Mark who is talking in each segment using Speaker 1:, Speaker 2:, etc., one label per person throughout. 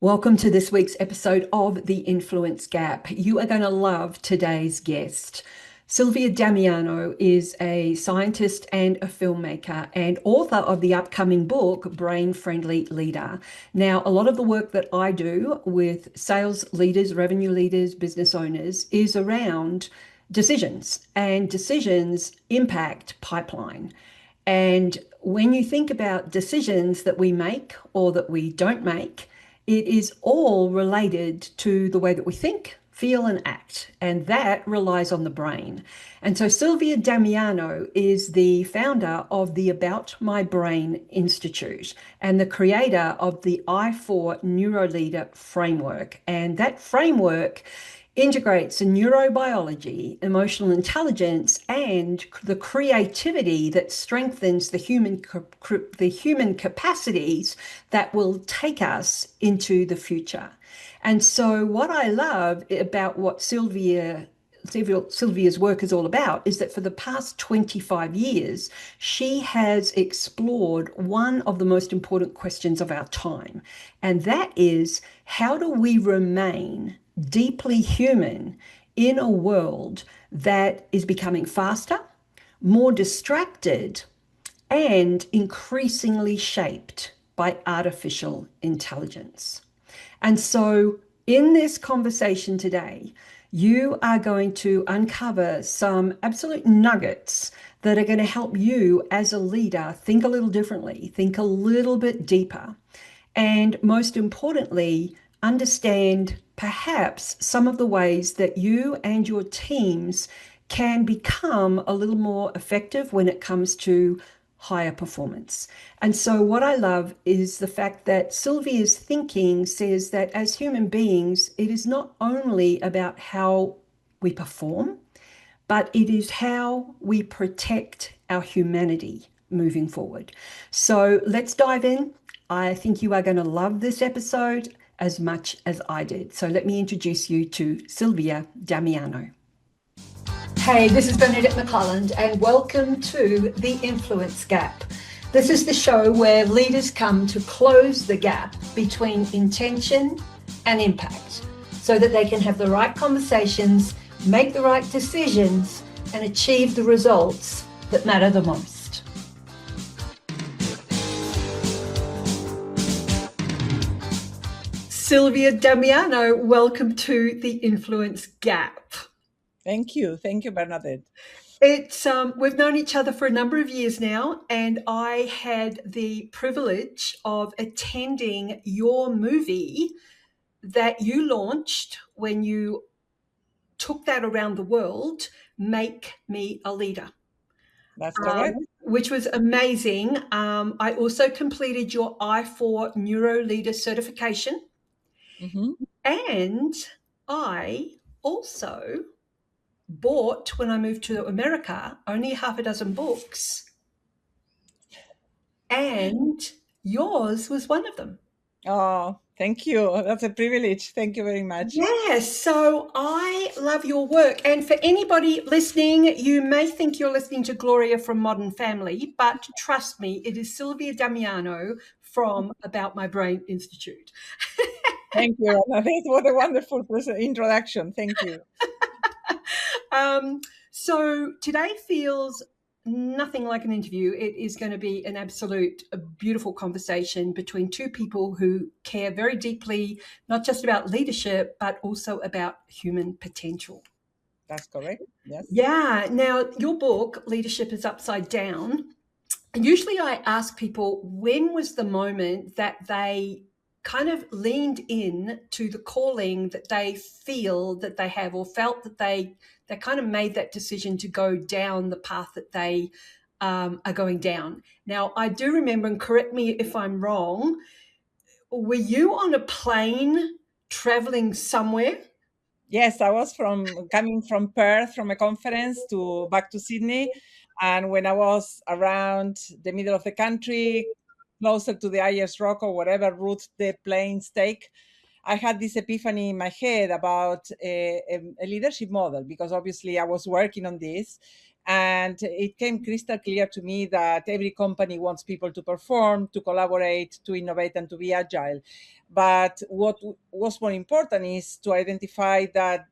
Speaker 1: Welcome to this week's episode of The Influence Gap. You are going to love today's guest. Silvia Damiano is a scientist and a filmmaker and author of the upcoming book, Brain Friendly Leader. Now, a lot of the work that I do with sales leaders, revenue leaders, business owners is around decisions, and decisions impact pipeline. And when you think about decisions that we make or that we don't make, it is all related to the way that we think, feel, and act. And that relies on the brain. And so Silvia Damiano is the founder of the About My Brain Institute and the creator of the I4 NeuroLeader framework. And that framework integrates neurobiology, emotional intelligence, and the creativity that strengthens the human capacities that will take us into the future. And so what I love about what Silvia's work is all about is that for the past 25 years, she has explored one of the most important questions of our time. And that is, how do we remain deeply human in a world that is becoming faster, more distracted, and increasingly shaped by artificial intelligence? And so in this conversation today, you are going to uncover some absolute nuggets that are going to help you as a leader think a little differently, think a little bit deeper, and most importantly, understand perhaps some of the ways that you and your teams can become a little more effective when it comes to higher performance. And so what I love is the fact that Sylvia's thinking says that as human beings, it is not only about how we perform, but it is how we protect our humanity moving forward. So let's dive in. I think you are going to love this episode as much as I did. So let me introduce you to Silvia Damiano. Hey, this is Bernadette McClelland, and welcome to The Influence Gap. This is the show where leaders come to close the gap between intention and impact so that they can have the right conversations, make the right decisions, and achieve the results that matter the most. Silvia Damiano, welcome to The Influence Gap.
Speaker 2: Thank you. Thank you, Bernadette.
Speaker 1: It's we've known each other for a number of years now, and I had the privilege of attending your movie that you launched when you took that around the world, Make Me a Leader.
Speaker 2: That's correct.
Speaker 1: Which was amazing. I also completed your I4 NeuroLeader certification.
Speaker 2: Mm-hmm.
Speaker 1: And I also bought, when I moved to America, only half a dozen books. And yours was one of them.
Speaker 2: Oh, thank you. That's a privilege. Thank you very much.
Speaker 1: Yes, so I love your work. And for anybody listening, you may think you're listening to Gloria from Modern Family, but trust me, it is Silvia Damiano from About My Brain Institute.
Speaker 2: Thank you, Bernadette. What a wonderful introduction. Thank you.
Speaker 1: So today feels nothing like an interview. It is going to be an absolute beautiful conversation between two people who care very deeply, not just about leadership, but also about human potential.
Speaker 2: That's correct. Yes.
Speaker 1: Yeah. Now, your book, Leadership is Upside Down. Usually I ask people, when was the moment that they kind of leaned in to the calling that they feel that they have, or felt that they kind of made that decision to go down the path that they are going down. Now, I do remember, and correct me if I'm wrong, were you on a plane traveling somewhere?
Speaker 2: Yes, I was coming from Perth from a conference back to Sydney. And when I was around the middle of the country, closer to the Ayers Rock or whatever route the planes take, I had this epiphany in my head about a leadership model, because obviously I was working on this. And it came crystal clear to me that every company wants people to perform, to collaborate, to innovate, and to be agile. But what was more important is to identify that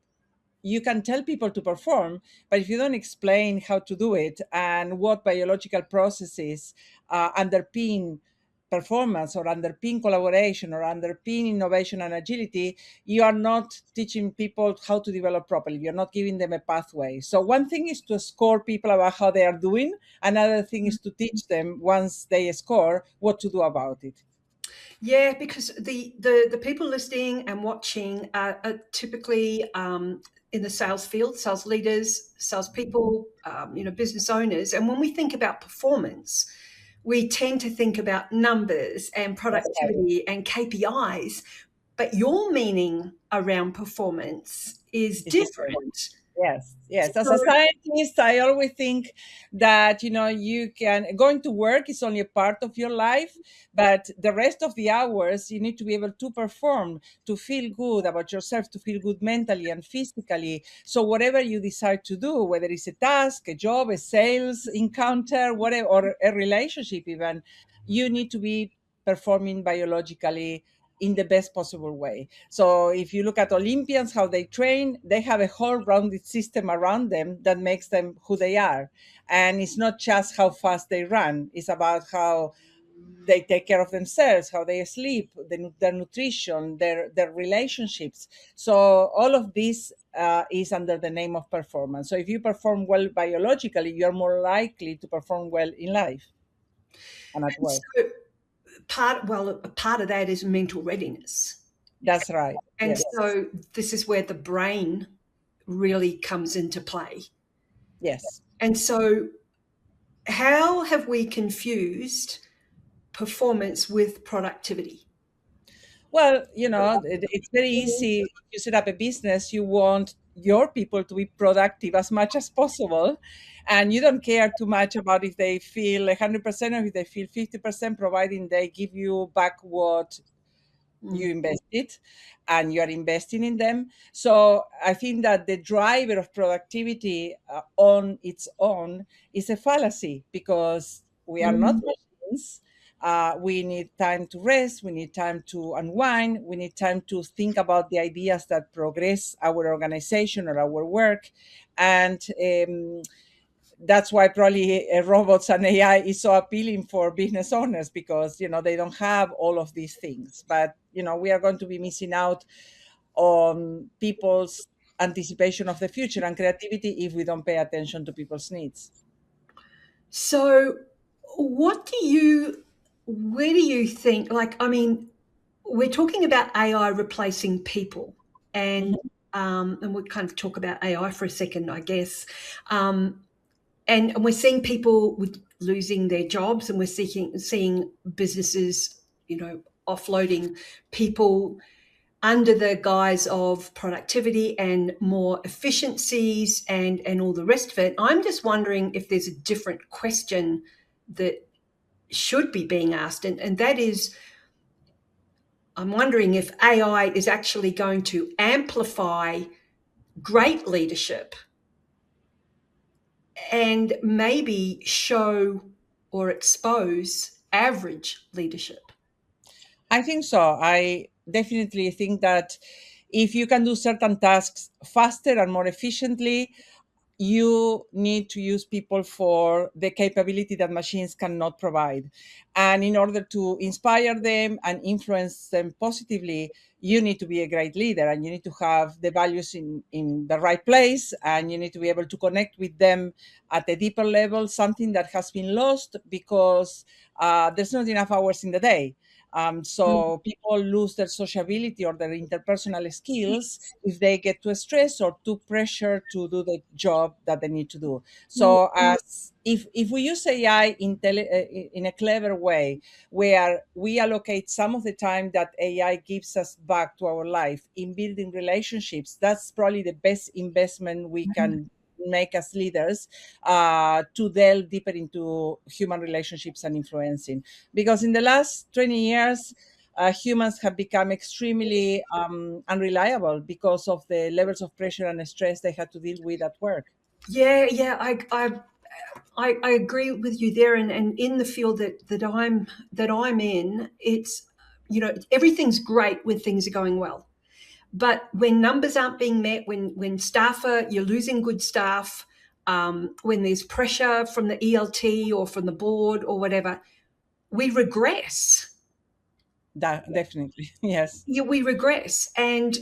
Speaker 2: you can tell people to perform, but if you don't explain how to do it and what biological processes underpin performance or underpin collaboration or underpin innovation and agility, you are not teaching people how to develop properly. You're not giving them a pathway. So one thing is to score people about how they are doing. Another thing is to teach them, once they score, what to do about it.
Speaker 1: Yeah, because the people listening and watching are typically in the sales field, sales leaders, salespeople, business owners. And when we think about performance, we tend to think about numbers and
Speaker 2: That's right.
Speaker 1: productivity and KPIs. But your meaning around performance is
Speaker 2: It's different.
Speaker 1: different.
Speaker 2: Yes, yes. As
Speaker 1: So,
Speaker 2: a scientist, I always think that you can going to work is only a part of your life, but the rest of the hours you need to be able to perform, to feel good about yourself, to feel good mentally and physically. So whatever you decide to do, whether it's a task, a job, a sales encounter, whatever, or a relationship even, you need to be performing biologically in the best possible way. So if you look at Olympians, how they train, they have a whole rounded system around them that makes them who they are. And it's not just how fast they run, it's about how they take care of themselves, how they sleep, their nutrition, their relationships. So all of this is under the name of performance. So if you perform well biologically, you're more likely to perform well in life and at
Speaker 1: and
Speaker 2: work.
Speaker 1: so a part of that is mental readiness.
Speaker 2: That's right.
Speaker 1: And
Speaker 2: Yes.
Speaker 1: so this is where the brain really comes into play.
Speaker 2: Yes.
Speaker 1: And so, how have we confused performance with productivity?
Speaker 2: Well, it's very easy. If you set up a business, you want your people to be productive as much as possible. And you don't care too much about if they feel 100% or if they feel 50%, providing they give you back what you
Speaker 1: Mm.
Speaker 2: invested and you are investing in them. So I think that the driver of productivity on its own is a fallacy, because we are not
Speaker 1: Mm.
Speaker 2: machines. We need time to rest, we need time to unwind, we need time to think about the ideas that progress our organization or our work. And that's why probably robots and AI is so appealing for business owners, because they don't have all of these things. But we are going to be missing out on people's anticipation of the future and creativity if we don't pay attention to people's needs.
Speaker 1: So, where do you think, like, I mean, we're talking about AI replacing people, and
Speaker 2: Mhm.
Speaker 1: we'll kind of talk about AI for a second, I guess. Um, and we're seeing people losing their jobs, and we're seeing businesses, offloading people under the guise of productivity and more efficiencies and all the rest of it. I'm just wondering if there's a different question that should be being asked, and that is, I'm wondering if AI is actually going to amplify great leadership and maybe show or expose average leadership.
Speaker 2: I think so. I definitely think that if you can do certain tasks faster and more efficiently, you need to use people for the capability that machines cannot provide. And in order to inspire them and influence them positively, you need to be a great leader, and you need to have the values in the right place, and you need to be able to connect with them at a deeper level, something that has been lost because there's not enough hours in the day. So people lose their sociability or their interpersonal skills if they get too stressed or too pressure to do the job that they need to do. So as if we use AI in a clever way, where we allocate some of the time that AI gives us back to our life in building relationships, that's probably the best investment we can make as leaders, to delve deeper into human relationships and influencing. Because in the last 20 years, humans have become extremely unreliable because of the levels of pressure and stress they had to deal with at work.
Speaker 1: Yeah. I agree with you there, and in the field that I'm in, it's, everything's great when things are going well. But when numbers aren't being met, when you're losing good staff, when there's pressure from the ELT or from the board or whatever, we regress.
Speaker 2: That definitely, yes.
Speaker 1: Yeah, we regress, and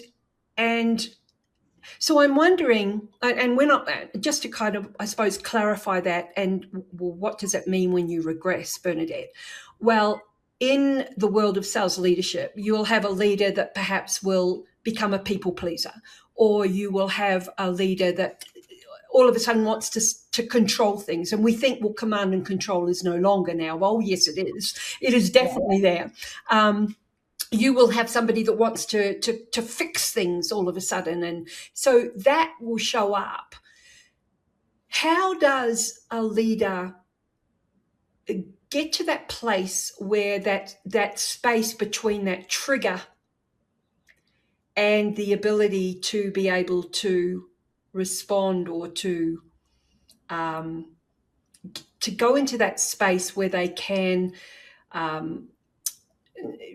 Speaker 1: so I'm wondering, and we're not, just to kind of, I suppose, clarify that, and well, what does it mean when you regress, Bernadette? Well, in the world of sales leadership, you'll have a leader that perhaps will become a people pleaser, or you will have a leader that all of a sudden wants to control things, and we think, well, command and control is no longer now. Well, yes, it is. It is definitely there. You will have somebody that wants to fix things all of a sudden, and so that will show up. How does a leader get to that place where that space between that trigger and the ability to be able to respond, or to go into that space where they can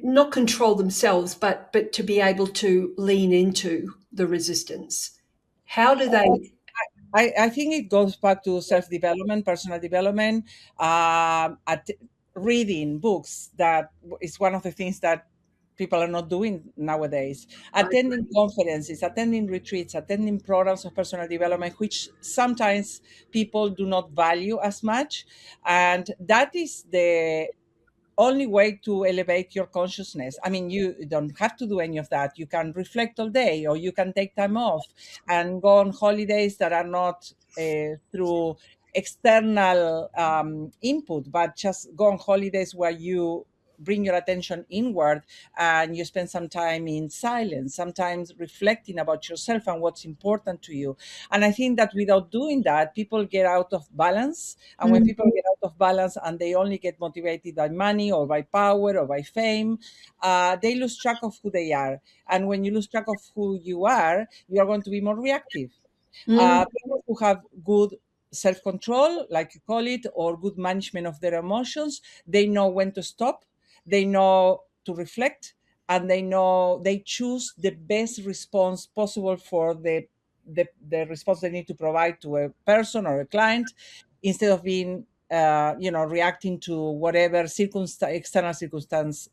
Speaker 1: not control themselves, but to be able to lean into the resistance? How do they?
Speaker 2: I think it goes back to self-development, personal development, reading books. That is one of the things that people are not doing nowadays. Attending conferences, attending retreats, attending programs of personal development, which sometimes people do not value as much. And that is the only way to elevate your consciousness. I mean, you don't have to do any of that. You can reflect all day, or you can take time off and go on holidays that are not through external input, but just go on holidays where you bring your attention inward and you spend some time in silence, sometimes reflecting about yourself and what's important to you. And I think that without doing that, people get out of balance. And when people get out of balance and they only get motivated by money or by power or by fame, they lose track of who they are. And when you lose track of who you are going to be more reactive. People who have good self control, like you call it, or good management of their emotions, they know when to stop, they know to reflect, and they choose the best response possible for the response they need to provide to a person or a client, instead of being reacting to whatever external circumstance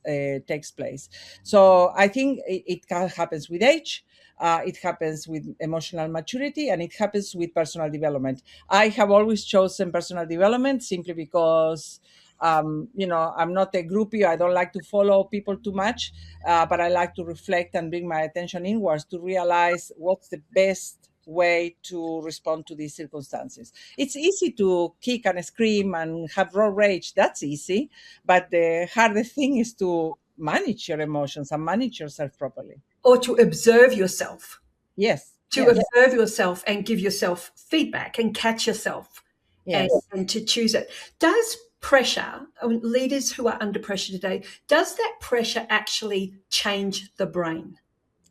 Speaker 2: takes place. So I think it happens with age, it happens with emotional maturity, and it happens with personal development. I have always chosen personal development simply because I'm not a groupie. I don't like to follow people too much, but I like to reflect and bring my attention inwards to realize what's the best way to respond to these circumstances. It's easy to kick and scream and have raw rage. That's easy. But the hardest thing is to manage your emotions and manage yourself properly.
Speaker 1: Or to observe yourself,
Speaker 2: Yes.
Speaker 1: to
Speaker 2: Yes.
Speaker 1: observe yourself and give yourself feedback and catch yourself,
Speaker 2: Yes.
Speaker 1: and to choose it. Does pressure, leaders who are under pressure today, does that pressure actually change the brain?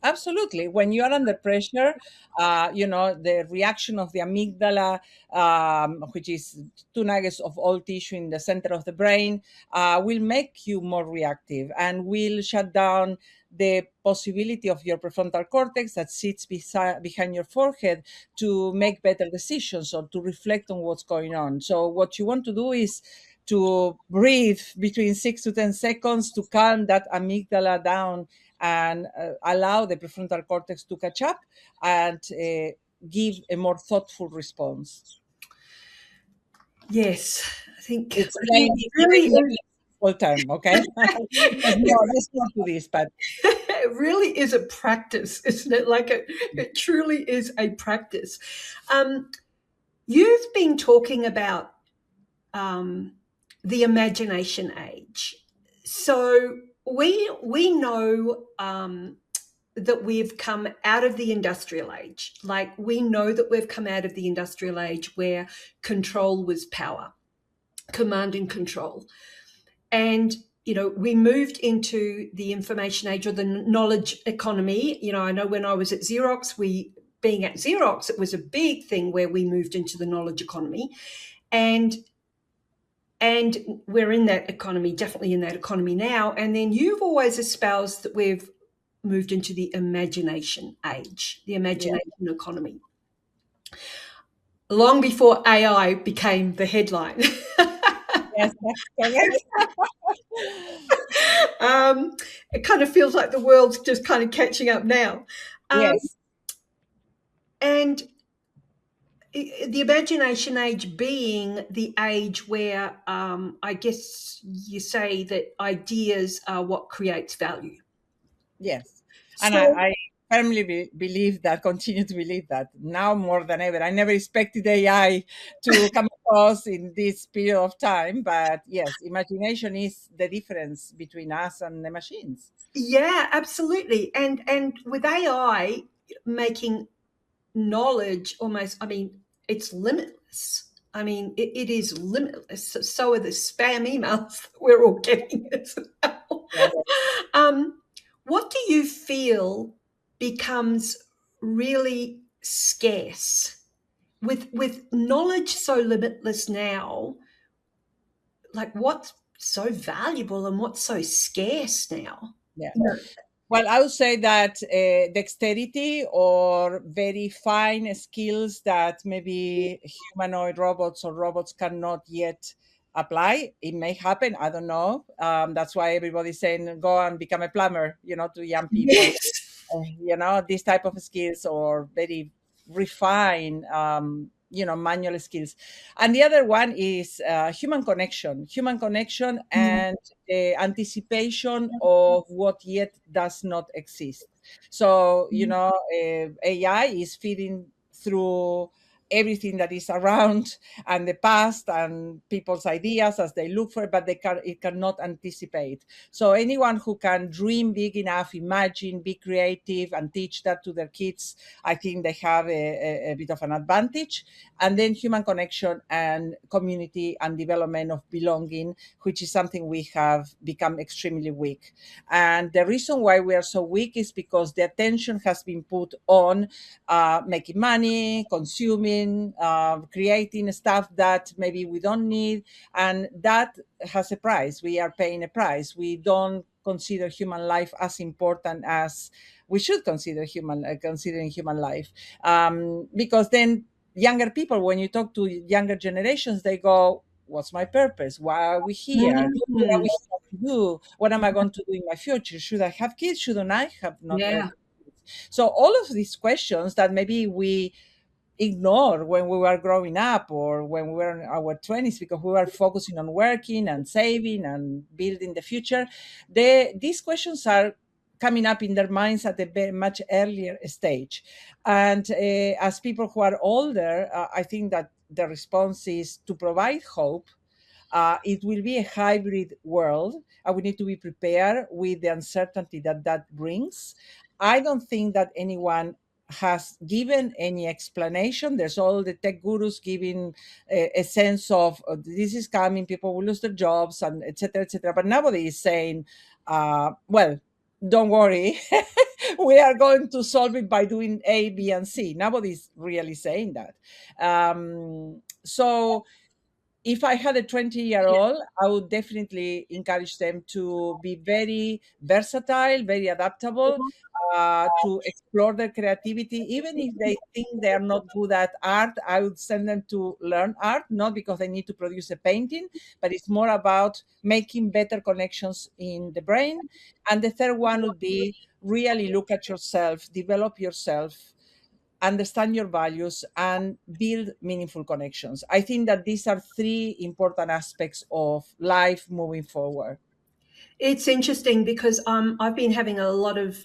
Speaker 2: Absolutely. When you are under pressure, the reaction of the amygdala, which is two nuggets of all tissue in the center of the brain, will make you more reactive and will shut down the possibility of your prefrontal cortex that sits behind your forehead to make better decisions or to reflect on what's going on. So what you want to do is to breathe between 6 to 10 seconds to calm that amygdala down and allow the prefrontal cortex to catch up and give a more thoughtful response.
Speaker 1: Yes, I think
Speaker 2: It's
Speaker 1: it really is.
Speaker 2: full term, okay? Let's not do this, but
Speaker 1: It really is a practice, isn't it? Like it truly is a practice. You've been talking about the imagination age. So we know that we've come out of the industrial age. Like we know that we've come out of the industrial age where control was power, command and control. And we moved into the information age, or the knowledge economy. I know when I was at Xerox, we being at Xerox, it was a big thing where we moved into the knowledge economy, and we're in that economy, definitely in that economy now. And then you've always espoused that we've moved into the imagination age, the imagination economy, long before AI became the headline.
Speaker 2: Yes, that's correct.
Speaker 1: It kind of feels like the world's just kind of catching up now.
Speaker 2: Yes.
Speaker 1: And the imagination age being the age where I guess you say that ideas are what creates value.
Speaker 2: Yes. And
Speaker 1: So
Speaker 2: I firmly believe that, continue to believe that now more than ever. I never expected AI to come across in this period of time, but yes, imagination is the difference between us and the machines.
Speaker 1: yeah, absolutely. And with AI making knowledge almost, I mean, it's limitless. I mean, it is limitless. So are the spam emails that we're all getting as well.
Speaker 2: Yes.
Speaker 1: What do you feel becomes really scarce with knowledge so limitless now? Like, what's so valuable and what's so scarce now?
Speaker 2: Yeah.
Speaker 1: Yeah.
Speaker 2: Well, I would say that dexterity or very fine skills that maybe humanoid robots or robots cannot yet apply. It may happen. I don't know. That's why everybody's saying go and become a plumber, to young people.
Speaker 1: Yes.
Speaker 2: These type of skills or very refined, manual skills. And the other one is human connection and anticipation of what yet does not exist. So, AI is feeding through everything that is around and the past and people's ideas as they look for it, but it cannot anticipate. So anyone who can dream big enough, imagine, be creative, and teach that to their kids, I think they have a bit of an advantage. And then human connection and community and development of belonging, which is something we have become extremely weak. And the reason why we are so weak is because the attention has been put on making money, consuming, creating stuff that maybe we don't need. And that has a price. We are paying a price. We don't consider human life as important as we should consider considering human life. Because then younger people, when you talk to younger generations, they go, what's my purpose? Why are we here? What are
Speaker 1: Mhm.
Speaker 2: we here to do? What am I going to do in my future? Should I have kids? Shouldn't I have not
Speaker 1: Yeah.
Speaker 2: kids? So all of these questions that maybe we ignore when we were growing up or when we were in our 20s because we were focusing on working and saving and building the future, these questions are coming up in their minds at a very much earlier stage. And as people who are older, I think that the response is to provide hope. It will be a hybrid world, and we need to be prepared with the uncertainty that brings. I don't think that anyone has given any explanation. There's all the tech gurus giving a sense of this is coming, people will lose their jobs, and etc., etc. But nobody is saying, well, don't worry, we are going to solve it by doing A, B, and C. Nobody's really saying that. So if I had a 20-year-old, I would definitely encourage them to be very versatile, very adaptable, to explore their creativity. Even if they think they are not good at art, I would send them to learn art, not because they need to produce a painting, but it's more about making better connections in the brain. And the third one would be really look at yourself, develop yourself, understand your values, and build meaningful connections. I think that these are three important aspects of life moving forward.
Speaker 1: It's interesting because I've been having a lot of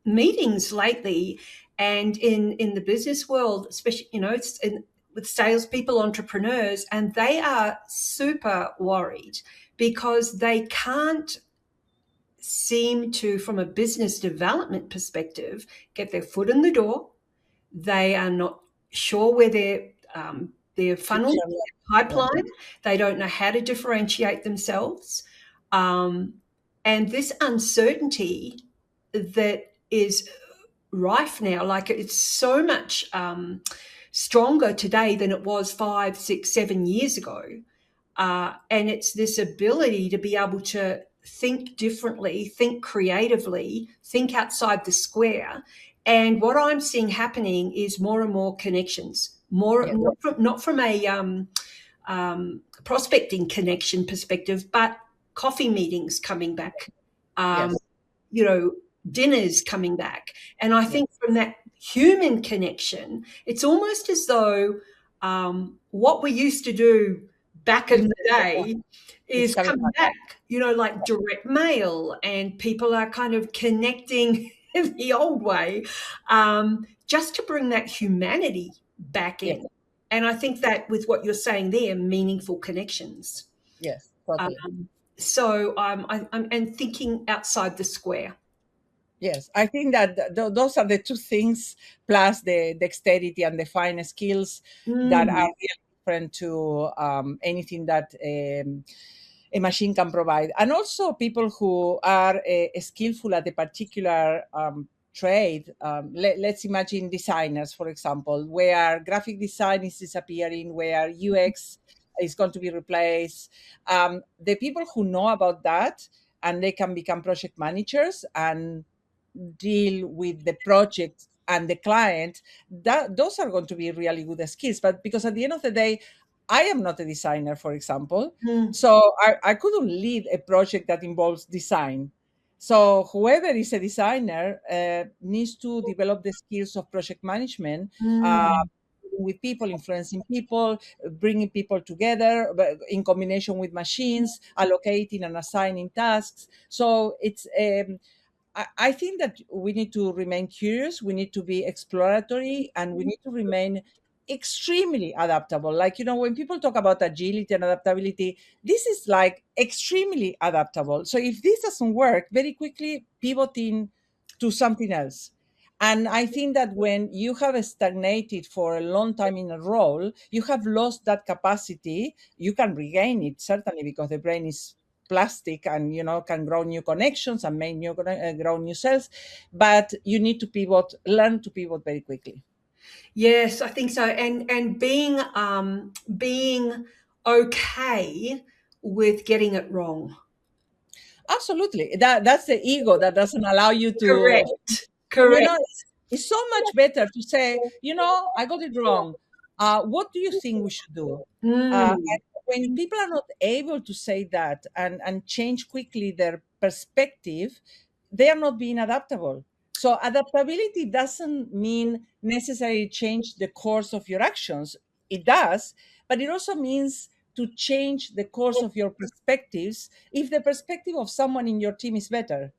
Speaker 1: meetings lately, and in the business world, especially it's with salespeople, entrepreneurs, and they are super worried because they can't seem to, from a business development perspective, get their foot in the door. They are not sure where their funnel,
Speaker 2: Future,
Speaker 1: their
Speaker 2: yeah.
Speaker 1: pipeline. They don't know how to differentiate themselves. And this uncertainty that is rife now. Like it's so much stronger today than it was 5, 6, 7 years ago. And it's this ability to be able to think differently, think creatively, think outside the square. And what I'm seeing happening is more and more connections, more
Speaker 2: Yes.
Speaker 1: not from a prospecting connection perspective, but coffee meetings coming back,
Speaker 2: Yes.
Speaker 1: you know, dinners coming back. And I
Speaker 2: Yes.
Speaker 1: think from that human connection, it's almost as though what we used to do back in the day
Speaker 2: It's
Speaker 1: is
Speaker 2: coming
Speaker 1: coming
Speaker 2: back.
Speaker 1: back, like direct mail, and people are kind of connecting in the old way, just to bring that humanity back
Speaker 2: Yes.
Speaker 1: in. And I think that with what you're saying there, meaningful connections.
Speaker 2: Yes, totally.
Speaker 1: So I'm and thinking outside the square.
Speaker 2: Yes, I think that those are the two things, plus the dexterity and the fine skills that are
Speaker 1: Mm,
Speaker 2: really different to anything that a machine can provide. And also people who are skillful at a particular trade. Let's imagine designers, for example, where graphic design is disappearing, where UX is going to be replaced. The people who know about that and they can become project managers and deal with the project and the client, that those are going to be really good skills. But because at the end of the day, I am not a designer, for example,
Speaker 1: mm,
Speaker 2: so I couldn't lead a project that involves design. So whoever is a designer needs to develop the skills of project management,
Speaker 1: mm.
Speaker 2: with people, influencing people, bringing people together, but in combination with machines, allocating and assigning tasks. So it's I think that we need to remain curious, we need to be exploratory, and we need to remain extremely adaptable. Like, when people talk about agility and adaptability, this is like extremely adaptable. So if this doesn't work, very quickly pivoting to something else. And I think that when you have stagnated for a long time in a role, you have lost that capacity. You can regain it, certainly, because the brain is plastic and can grow new connections and make grow new cells, but you need to learn to pivot very quickly.
Speaker 1: Yes, I think so. And being okay with getting it wrong.
Speaker 2: Absolutely, that's the ego that doesn't allow you to.
Speaker 1: Correct.
Speaker 2: you
Speaker 1: Correct.
Speaker 2: know it's so much better to say, I got it wrong. What do you think we should do?
Speaker 1: Mm,
Speaker 2: And when people are not able to say that and change quickly their perspective, they are not being adaptable. So adaptability doesn't mean necessarily change the course of your actions. It does, but it also means to change the course of your perspectives if the perspective of someone in your team is better,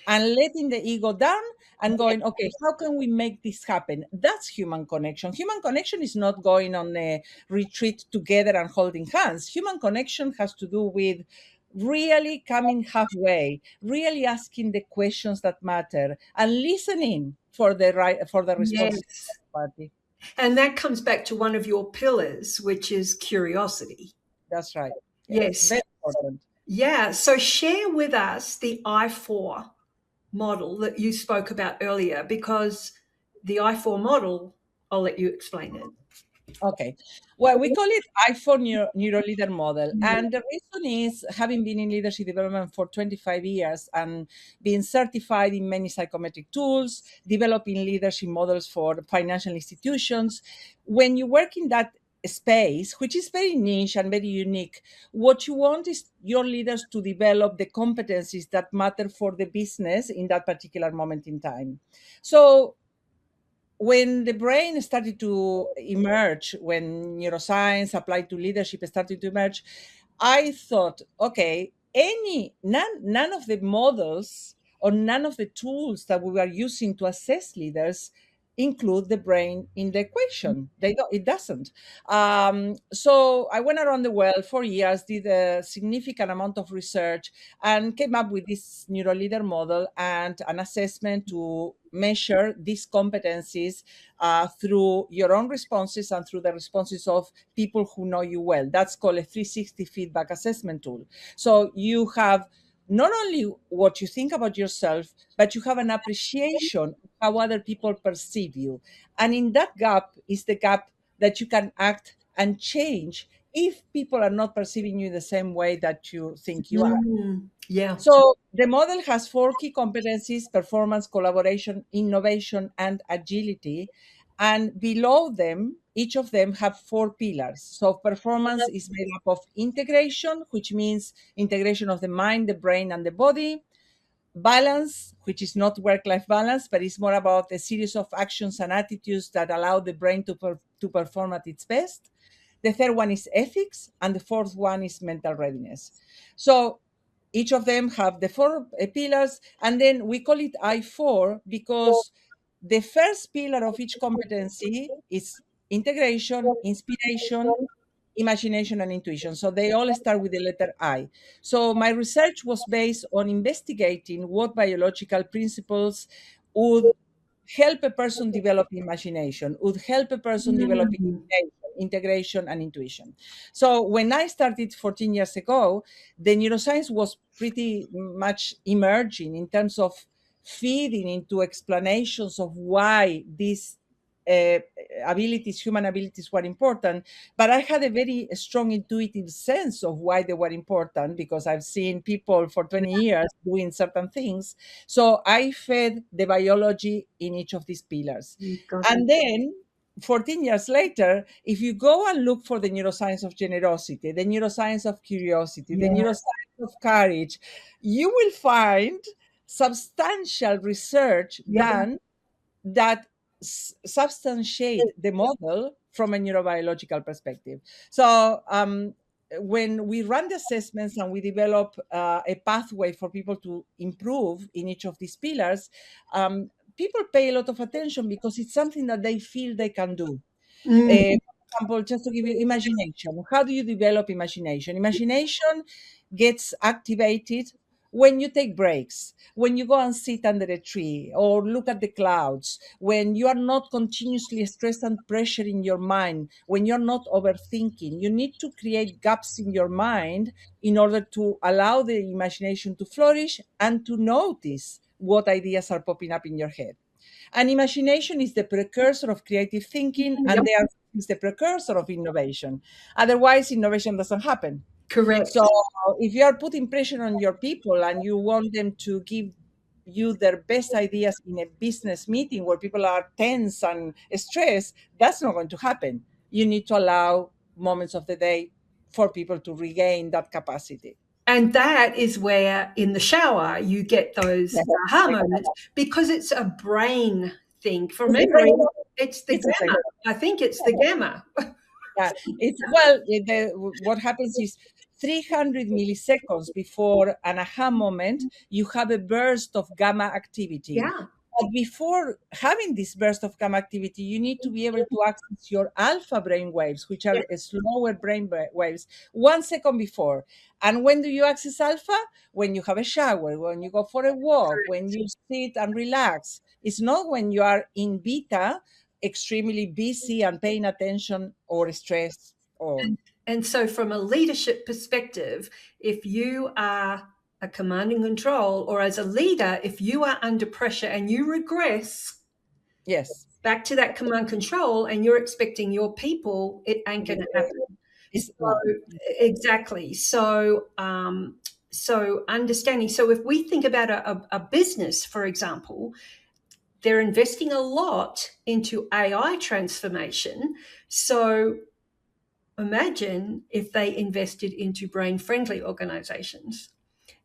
Speaker 2: and letting the ego down and going, okay, how can we make this happen? That's human connection. Human connection is not going on a retreat together and holding hands. Human connection has to do with really coming halfway, really asking the questions that matter, and listening for the responses of
Speaker 1: yes.
Speaker 2: the party.
Speaker 1: And that comes back to one of your pillars, which is curiosity.
Speaker 2: That's right. Yes,
Speaker 1: Yes.
Speaker 2: very important.
Speaker 1: Yeah. So share with us the I4 model that you spoke about earlier, because the I4 model, I'll let you explain it.
Speaker 2: Okay. Well, we call it iPhone NeuroLeader model. And the reason is, having been in leadership development for 25 years and being certified in many psychometric tools, developing leadership models for financial institutions. When you work in that space, which is very niche and very unique, what you want is your leaders to develop the competencies that matter for the business in that particular moment in time. So when the brain started to emerge, when neuroscience applied to leadership started to emerge, I thought, okay, none of the models or none of the tools that we were using to assess leaders include the brain in the equation. It doesn't. So I went around the world for years, did a significant amount of research, and came up with this NeuroLeader model and an assessment to measure these competencies through your own responses and through the responses of people who know you well. That's called a 360 feedback assessment tool. So you have not only what you think about yourself, but you have an appreciation of how other people perceive you. And in that gap is the gap that you can act and change if people are not perceiving you the same way that you think you are.
Speaker 1: Yeah.
Speaker 2: So the model has four key competencies: performance, collaboration, innovation, and agility. And below them, each of them have four pillars. So performance is made up of integration, which means integration of the mind, the brain, and the body. Balance, which is not work-life balance, but it's more about a series of actions and attitudes that allow the brain to perform at its best. The third one is ethics, and the fourth one is mental readiness. So each of them have the four pillars, and then we call it I4 because the first pillar of each competency is integration, inspiration, imagination, and intuition. So they all start with the letter I. So my research was based on investigating what biological principles would help a person develop imagination, would help a person develop
Speaker 1: Mm.
Speaker 2: integration, and intuition. So when I started 14 years ago, the neuroscience was pretty much emerging in terms of feeding into explanations of why these uh, human abilities were important. But I had a very strong intuitive sense of why they were important because I've seen people for 20 years doing certain things. So I fed the biology in each of these pillars.
Speaker 1: Got it.
Speaker 2: And then 14 years later, if you go and look for the neuroscience of generosity, the neuroscience of curiosity, the
Speaker 1: Yeah.
Speaker 2: neuroscience of courage, you will find substantial research
Speaker 1: Yep.
Speaker 2: done that substantiate the model from a neurobiological perspective. So when we run the assessments and we develop a pathway for people to improve in each of these pillars, people pay a lot of attention because it's something that they feel they can do.
Speaker 1: Mm.
Speaker 2: For example, just to give you imagination, how do you develop imagination? Imagination gets activated when you take breaks, when you go and sit under a tree or look at the clouds, when you are not continuously stressed and pressure in your mind, when you're not overthinking. You need to create gaps in your mind in order to allow the imagination to flourish and to notice what ideas are popping up in your head. And imagination is the precursor of creative thinking, and
Speaker 1: Yep.
Speaker 2: therefore is the precursor of innovation. Otherwise, innovation doesn't happen.
Speaker 1: Correct.
Speaker 2: So if you are putting pressure on your people and you want them to give you their best ideas in a business meeting where people are tense and stressed, that's not going to happen. You need to allow moments of the day for people to regain that capacity.
Speaker 1: And that is where in the shower you get those
Speaker 2: Yes,
Speaker 1: aha moments
Speaker 2: exactly.
Speaker 1: because it's a brain thing. From
Speaker 2: It's the brain.
Speaker 1: memory, it's the
Speaker 2: It's the brain.
Speaker 1: gamma. I think it's the gamma.
Speaker 2: Yeah, it's well. What happens is 300 milliseconds before an aha moment, you have a burst of gamma activity.
Speaker 1: Yeah.
Speaker 2: But before having this burst of gamma activity, you need to be able to access your alpha brain waves, which are
Speaker 1: Yeah.
Speaker 2: slower waves, 1 second before. And when do you access alpha? When you have a shower, when you go for a walk, when you sit and relax. It's not when you are in beta, extremely busy and paying attention or stressed or
Speaker 1: And so, from a leadership perspective, if you are a command and control, or as a leader, if you are under pressure and you regress
Speaker 2: yes.
Speaker 1: back to that command control and you're expecting your people, it ain't going to happen.
Speaker 2: It's
Speaker 1: So,
Speaker 2: no.
Speaker 1: exactly. So, so understanding. So, if we think about a business, for example, they're investing a lot into AI transformation. So, imagine if they invested into brain friendly organizations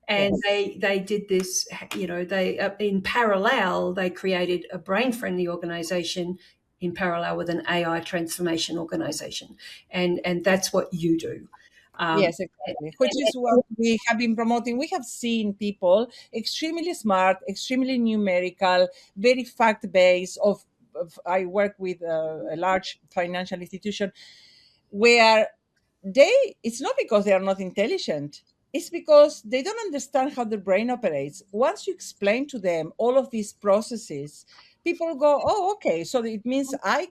Speaker 1: and
Speaker 2: Yes.
Speaker 1: they did this, they in parallel they created a brain friendly organization in parallel with an AI transformation organization, and that's what you do. um,
Speaker 2: Yes, exactly. Which is what we have been promoting. We have seen people extremely smart, extremely numerical, very fact based. I work with a large financial institution where it's not because they are not intelligent, it's because they don't understand how the brain operates. Once you explain to them all of these processes, people go, oh, okay, so it means I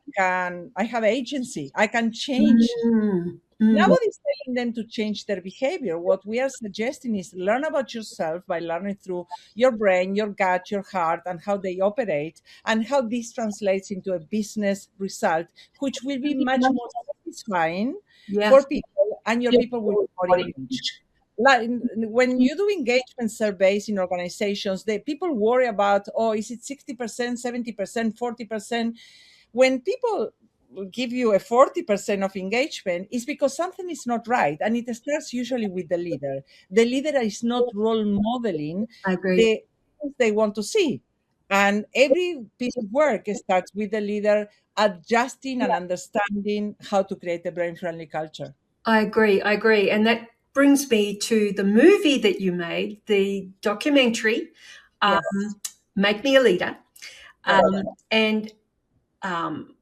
Speaker 2: have agency, I can change
Speaker 1: Mm.
Speaker 2: Nobody's telling them to change their behavior. What we are suggesting is learn about yourself by learning through your brain, your gut, your heart, and how they operate, and how this translates into a business result, which will be much more satisfying
Speaker 1: Yeah.
Speaker 2: for people, and your people will be more engaged. Like when you do engagement surveys in organizations, the people worry about, oh, is it 60%, 70%, 40%? When people give you a 40% of engagement, is because something is not right. And it starts usually with the leader. The leader is not role modeling
Speaker 1: I agree.
Speaker 2: the things they want to see. And every piece of work starts with the leader adjusting and understanding how to create a brain friendly culture.
Speaker 1: I agree. I agree. And that brings me to the movie that you made, the documentary,
Speaker 2: Yes.
Speaker 1: Make Me a Leader.
Speaker 2: Yes.
Speaker 1: And um,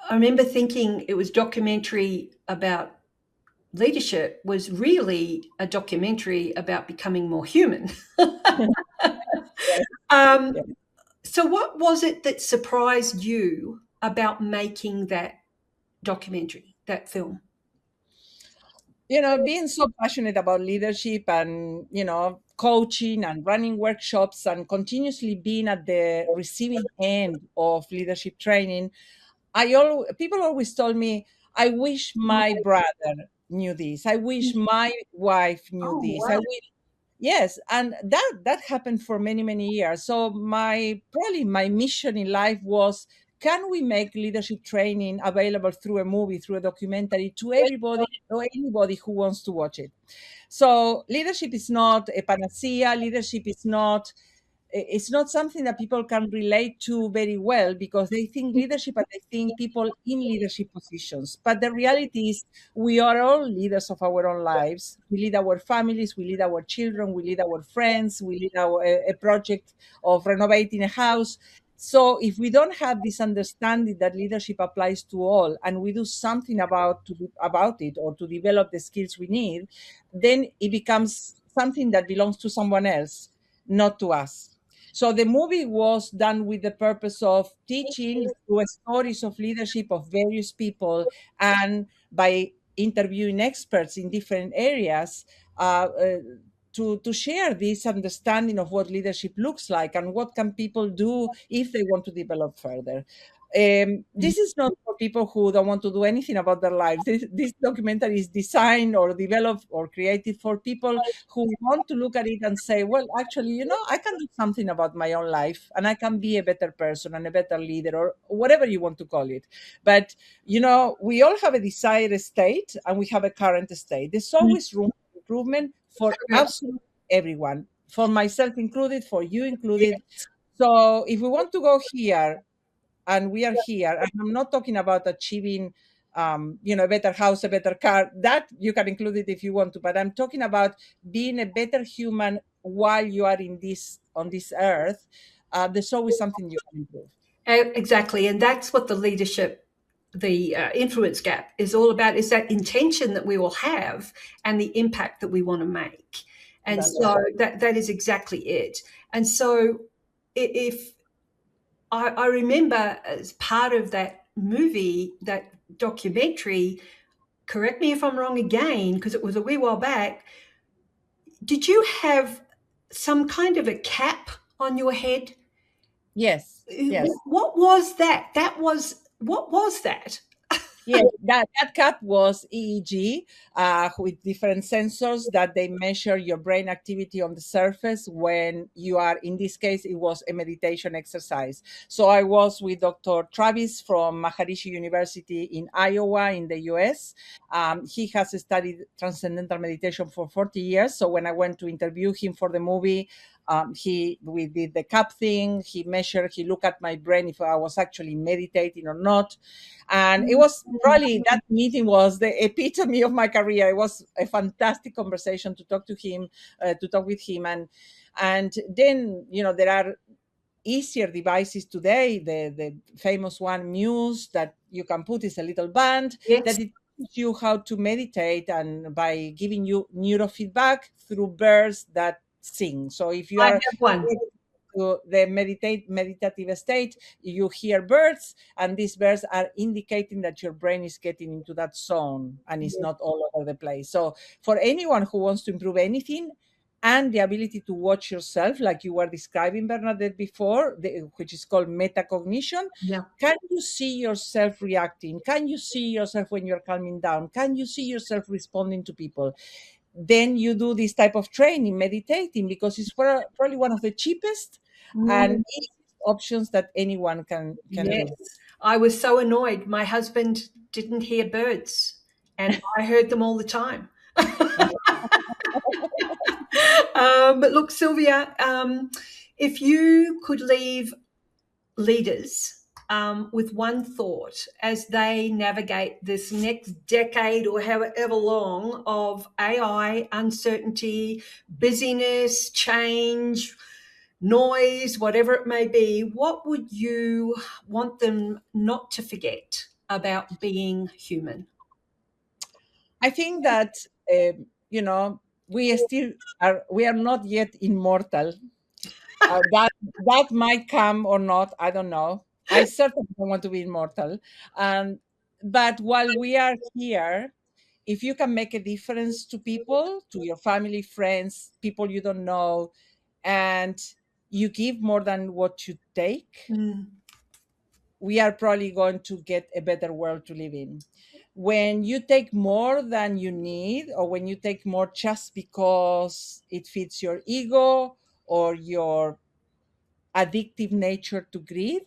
Speaker 1: I remember thinking it was documentary about leadership was really a documentary about becoming more human.
Speaker 2: Yes.
Speaker 1: um,
Speaker 2: Yes.
Speaker 1: so what was it that surprised you about making that documentary, that film?
Speaker 2: Being so passionate about leadership and, coaching and running workshops and continuously being at the receiving end of leadership training, people always told me, I wish my brother knew this. I wish my wife knew
Speaker 1: Oh,
Speaker 2: this. I
Speaker 1: wow.
Speaker 2: wish. Yes, and that happened for many, many years. So probably my mission in life was, can we make leadership training available through a movie, through a documentary, to everybody or anybody who wants to watch it? So leadership is not a panacea. Leadership is not, it's not something that people can relate to very well, because they think leadership and they think people in leadership positions. But the reality is, we are all leaders of our own lives. We lead our families, we lead our children, we lead our friends, we lead a project of renovating a house. So if we don't have this understanding that leadership applies to all, and we do something about it, or to develop the skills we need, then it becomes something that belongs to someone else, not to us. So the movie was done with the purpose of teaching through stories of leadership of various people, and by interviewing experts in different areas, uh, uh, to share this understanding of what leadership looks like and what can people do if they want to develop further. This is not for people who don't want to do anything about their lives. This documentary is designed or developed or created for people who want to look at it and say, well, actually, I can do something about my own life, and I can be a better person and a better leader, or whatever you want to call it. But, we all have a desired state and we have a current state. There's always room for improvement for absolutely everyone, for myself included, for you included. So if we want to go here, and we are here, and I'm not talking about achieving a better house, a better car, that you can include it if you want to, but I'm talking about being a better human while you are on this earth. There's always something you can improve.
Speaker 1: Exactly. And that's what the leadership, the influence gap is all about, is that intention that we all have and the impact that we want to make. And
Speaker 2: That's
Speaker 1: so
Speaker 2: right.
Speaker 1: that is exactly it. And so if I remember, as part of that movie, that documentary, correct me if I'm wrong again, because it was a wee while back, did you have some kind of a cap on your head?
Speaker 2: Yes, yes.
Speaker 1: What was that? What was that?
Speaker 2: Yes, that cap was EEG, with different sensors that they measure your brain activity on the surface when you are, in this case, it was a meditation exercise. So I was with Dr. Travis from Maharishi University in Iowa in the US. He has studied transcendental meditation for 40 years. So when I went to interview him for the movie, we did the cap thing. He looked at my brain if I was actually meditating or not. And it was probably, that meeting was the epitome of my career. It was a fantastic conversation to talk to him, to talk with him. And then, there are easier devices today. The famous one, Muse, that you can put, is a little band
Speaker 1: Yes,
Speaker 2: that it teaches you how to meditate, and by giving you neurofeedback through birds that sing. So if you
Speaker 1: I
Speaker 2: are
Speaker 1: have one.
Speaker 2: into the meditative state, you hear birds, and these birds are indicating that your brain is getting into that zone and is not all over the place. So for anyone who wants to improve anything, and the ability to watch yourself, like you were describing, Bernadette, before, which is called metacognition.
Speaker 1: Yeah.
Speaker 2: Can you see yourself reacting? Can you see yourself when you're calming down? Can you see yourself responding to people? Then you do this type of training, meditating, because it's probably one of the cheapest and easiest options that anyone can
Speaker 1: Yes.
Speaker 2: do.
Speaker 1: I was so annoyed. My husband didn't hear birds, and I heard them all the time. But look, Sylvia, if you could leave leaders with one thought as they navigate this next decade or however long of AI, uncertainty, busyness, change, noise, whatever it may be, what would you want them not to forget about being human?
Speaker 2: I think that we are not yet immortal. That might come or not. I don't know. I certainly don't want to be immortal. But while we are here, if you can make a difference to people, to your family, friends, people you don't know, and you give more than what you take, we are probably going to get a better world to live in. When you take more than you need, or when you take more just because it fits your ego or your addictive nature to greed,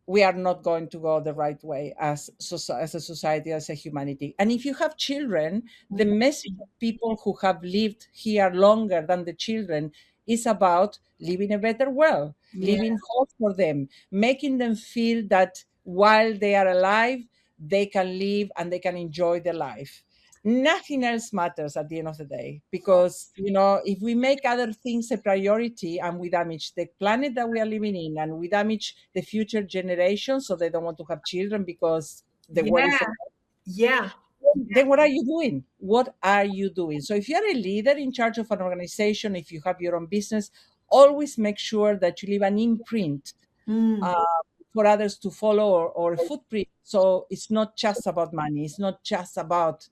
Speaker 2: we are not going to go the right way as a society, as a humanity. And if you have children, the message of people who have lived here longer than the children is about living a better world, living hope for them, making them feel that while they are alive, they can live and they can enjoy their life. Nothing else matters at the end of the day, because if we make other things a priority and we damage the planet that we are living in, and we damage the future generations so they don't want to have children because the world is,
Speaker 1: Yeah.
Speaker 2: then what are you doing? What are you doing? So if you're a leader in charge of an organization, if you have your own business, always make sure that you leave an imprint for others to follow, or a footprint. So it's not just about money. It's not just about,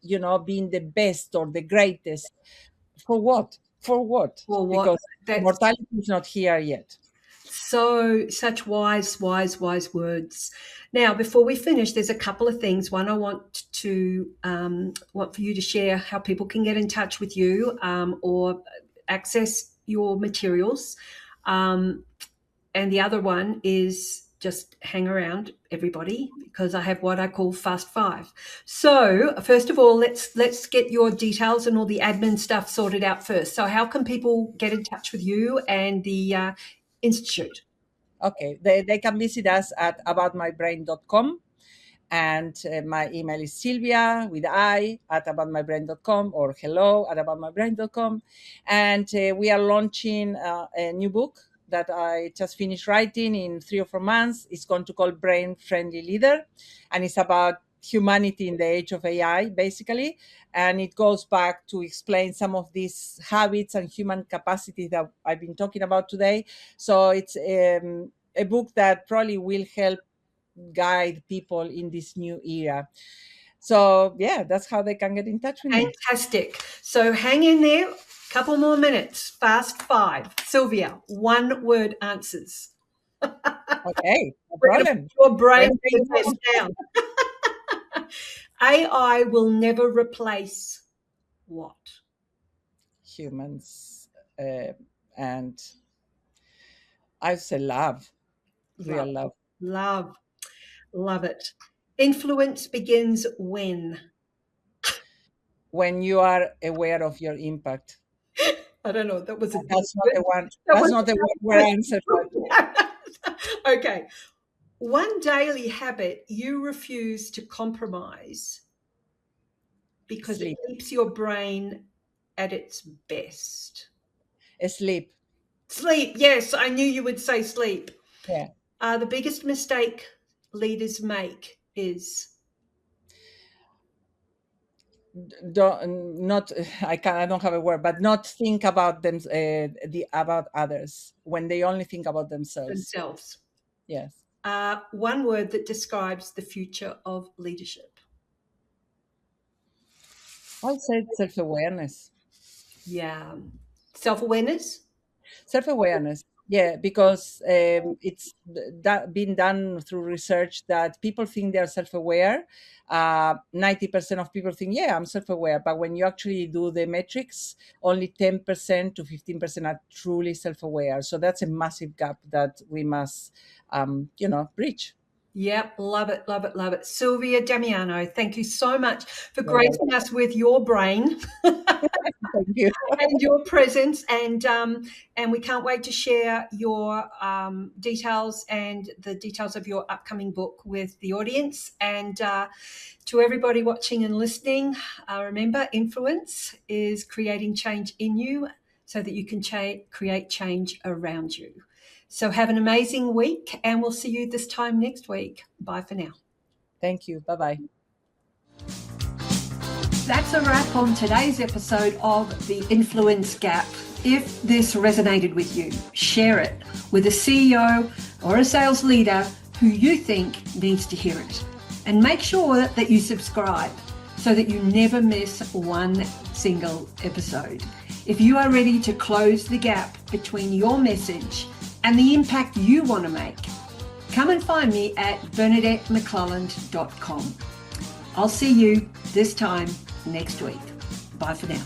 Speaker 2: being the best or the greatest. For what? For what?
Speaker 1: Or what?
Speaker 2: Because
Speaker 1: That's
Speaker 2: mortality is not here yet.
Speaker 1: such wise words. Now, before we finish, there's a couple of things. One, I want for you to share how people can get in touch with you or access your materials. And the other one is just hang around, everybody, because I have what I call Fast Five. So first of all, let's get your details and all the admin stuff sorted out first. So how can people get in touch with you and the Institute?
Speaker 2: Okay, they can visit us at aboutmybrain.com. And my email is Silvia with I at aboutmybrain.com, or hello at aboutmybrain.com. And we are launching a new book that I just finished writing in 3 or 4 months. It's going to call Brain Friendly Leader. And it's about humanity in the age of AI, basically. And it goes back to explain some of these habits and human capacity that I've been talking about today. So it's a book that probably will help guide people in this new era. So yeah, that's how they can get in touch with me.
Speaker 1: Fantastic. So hang in there. Couple more minutes. Fast five. Sylvia, one word answers.
Speaker 2: Okay, no problem.
Speaker 1: Your brain is down. AI will never replace what?
Speaker 2: Humans. And I say love. Real love.
Speaker 1: Love it. Influence begins when?
Speaker 2: When you are aware of your impact.
Speaker 1: I don't know. That was
Speaker 2: That's not the one. That's not the one answer.
Speaker 1: Okay. One daily habit you refuse to compromise because
Speaker 2: Sleep.
Speaker 1: it keeps your brain at its best.
Speaker 2: Sleep.
Speaker 1: Sleep. Yes, I knew you would say sleep.
Speaker 2: Yeah.
Speaker 1: The biggest mistake leaders make is
Speaker 2: not I don't have a word, but not think about them, about others, when they only think about themselves.
Speaker 1: Themselves.
Speaker 2: Yes.
Speaker 1: One word that describes the future of leadership.
Speaker 2: I'll say self-awareness.
Speaker 1: Yeah. Self-awareness.
Speaker 2: Self-awareness, yeah, because it's that been done through research that people think they are self-aware. 90% of people think, yeah, I'm self-aware, but when you actually do the metrics, only 10% to 15% are truly self-aware. So that's a massive gap that we must bridge.
Speaker 1: Yep, love it, love it, love it. Silvia Damiano, thank you so much for
Speaker 2: You're welcome.
Speaker 1: gracing us with your brain
Speaker 2: Thank you.
Speaker 1: and your presence, and we can't wait to share your details and the details of your upcoming book with the audience. And to everybody watching and listening, remember, influence is creating change in you so that you can create change around you. So have an amazing week, and we'll see you this time next week. Bye for now.
Speaker 2: Thank you. Bye-bye.
Speaker 1: That's a wrap on today's episode of The Influence Gap. If this resonated with you, share it with a CEO or a sales leader who you think needs to hear it. And make sure that you subscribe so that you never miss one single episode. If you are ready to close the gap between your message and the impact you want to make, come and find me at BernadetteMcClelland.com. I'll see you this time next week. Bye for now.